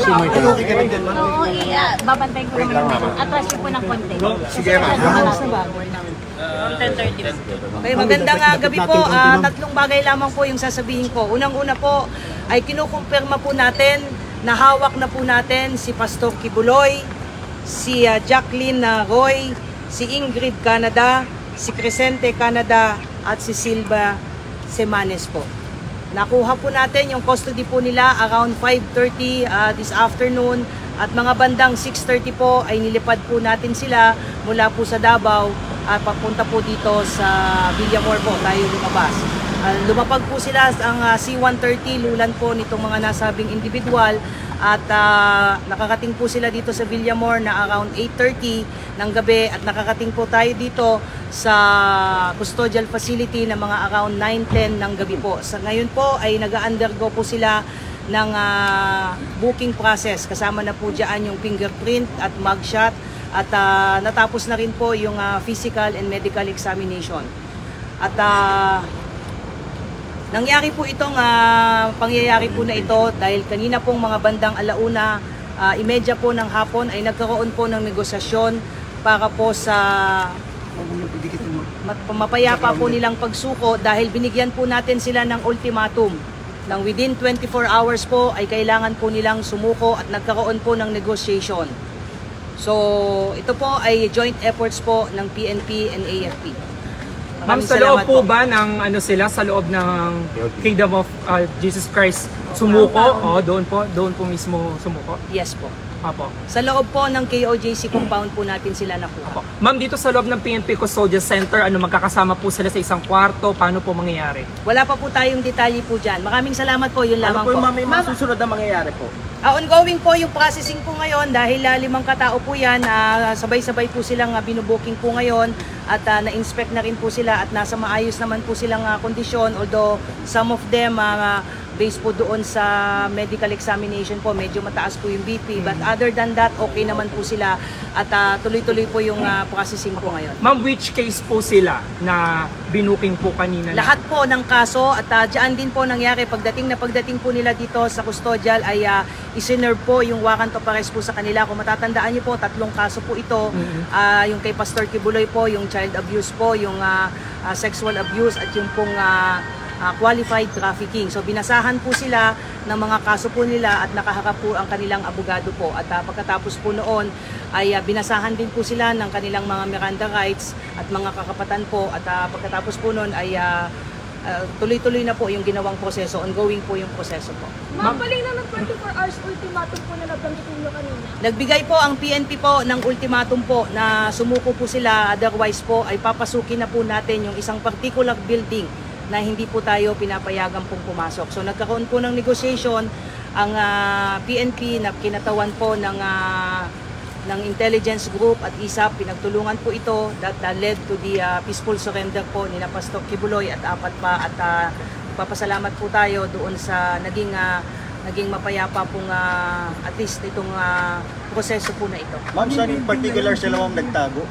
yung mic. Oo, babantay ko naman. Atras po ng konti. Sige, ma'am. 10:30. Okay, magandang gabi po. Tatlong bagay lamang po yung sasabihin ko. Unang-una po ay kinukumpirma po natin na hawak na po natin si Pastor Kibuloy, si Jacqueline Roy, si Ingrid Canada, si Crescente Canada at si Silva Semanes po. Nakuha po natin yung custody po nila around 5:30 this afternoon at mga bandang 6:30 po ay nilipad po natin sila mula po sa Davao at papunta po dito sa Villamor po tayo lumabas. Lumapag po sila ang C-130 lulan po nitong mga nasabing individual at nakakating po sila dito sa Villamor na around 8:30 ng gabi at nakakating po tayo dito sa custodial facility na mga around 9:10 ng gabi po. Sa ngayon po ay nag-undergo po sila ng booking process. Kasama na po dyan yung fingerprint at mugshot at natapos na rin po yung physical and medical examination. At nangyari po itong pangyayari po na ito dahil kanina pong mga bandang 1:30 po ng hapon ay nagkaroon po ng negosasyon para po sa mapayapa po nilang pagsuko dahil binigyan po natin sila ng ultimatum ng within 24 hours po ay kailangan po nilang sumuko at nagkaroon po ng negotiation. So ito po ay joint efforts po ng PNP and AFP. Ma'am, sa loob po ba ng sila sa loob ng Kingdom of Jesus Christ sumuko? O doon po mismo sumuko? Yes po. Apo. Sa loob po ng KOJC compound po natin sila nakuha. Ma'am, dito sa loob ng PNP Custodial Center, magkakasama po sila sa isang kwarto? Paano po mangyayari? Wala pa po tayong detalye po dyan. Maraming salamat po, yun lamang po. Ano po yung susunod na mangyayari po? Ongoing po yung processing po ngayon dahil 5 katao po yan. Sabay-sabay po silang binubuking po ngayon at na-inspect na rin po sila at nasa maayos naman po silang kondisyon, although some of them based po doon sa medical examination po, medyo mataas po yung BP. But other than that, okay naman po sila at tuloy-tuloy po yung processing po ngayon. Ma'am, which case po sila na binuking po kanina? Lahat po ng kaso at dyan din po nangyari pagdating po nila dito sa custodial ay isinerve po yung warrant of arrest po sa kanila. Kung matatandaan niyo po, 3 kaso po ito. Yung kay Pastor Kibuloy po, yung child abuse po, yung sexual abuse at yung pong qualified trafficking. So binasahan po sila ng mga kaso po nila at nakaharap po ang kanilang abogado po. At pagkatapos po noon ay binasahan din po sila ng kanilang mga Miranda rights at mga kakapatan po. At pagkatapos po noon ay tuloy-tuloy na po yung ginawang proseso. Ongoing po yung proseso po. Ma'am, balik na ng 24 hours ultimatum po na nabanggitin nyo kanina. Nagbigay po ang PNP po ng ultimatum po na sumuko po sila. Otherwise po ay papasukin na po natin yung isang particular building na hindi po tayo pinapayagan pong pumasok. So nagkaroon po ng negotiation ang PNP na kinatawan po ng intelligence group at ISAP. Pinagtulungan po ito that led to the peaceful surrender po ni Pastor Kibuloy at 4 pa at papasalamat po tayo doon sa naging mapayapa pong at least itong proseso po na ito. Ma'am, saan in particular sila ma'am nagtago?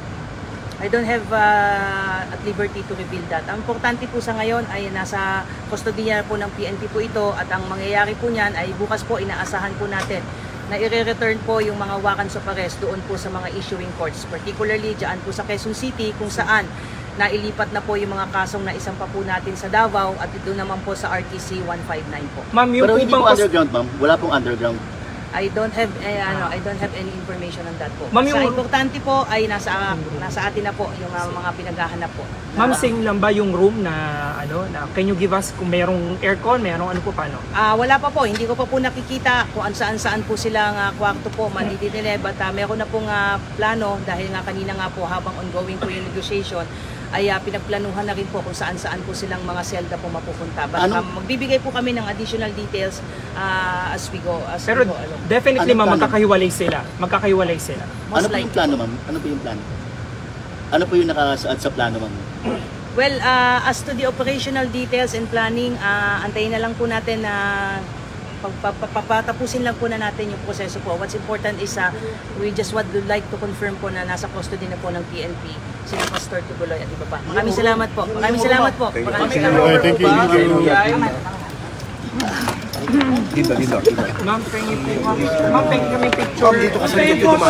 I don't have at liberty to reveal that. Ang importante po sa ngayon ay nasa kustodiya po ng PNP po ito at ang mangyayari po niyan ay bukas po inaasahan po natin na i-return po yung mga warrants of arrest doon po sa mga issuing courts, particularly dyan po sa Quezon City kung saan nailipat na po yung mga kasong na isang pa po natin sa Davao at doon naman po sa RTC 159 po. Ma'am, yung pero hindi po underground ma'am? Wala pong underground? I don't have any information on that po. Ma'am, yung importante po ay nasa atin na po yung mga pinaghahanap po. Ma'am, same lang ba yung room na can you give us kung merong aircon, merong ano po paano? Wala pa po, hindi ko pa po nakikita kung saan po silang kwarto po madidinile, but meron na pong plano dahil nga kanina nga po habang ongoing po yung negotiation ay pinagplanuhan na rin po kung saan po silang mga selda po mapupunta. But magbibigay po kami ng additional details as we go. Pero definitely ma'am, magkakahiwalay sila. Magkakahiwalay sila. Ano po yung plano ma'am? Ano po yung plano? Ano po yung nakasaad sa plano ma'am? Well, as to the operational details and planning, antayin na lang po natin na papatapusin lang po na natin yung proseso po. What's important is we just would like to confirm po na nasa custody na po ng PNP sila Pastor Kibuloy at iba pa. Maraming salamat po. Maraming salamat po. Thank you. Dito. Ma'am, pengi po. Ma'am, pengi kami picture.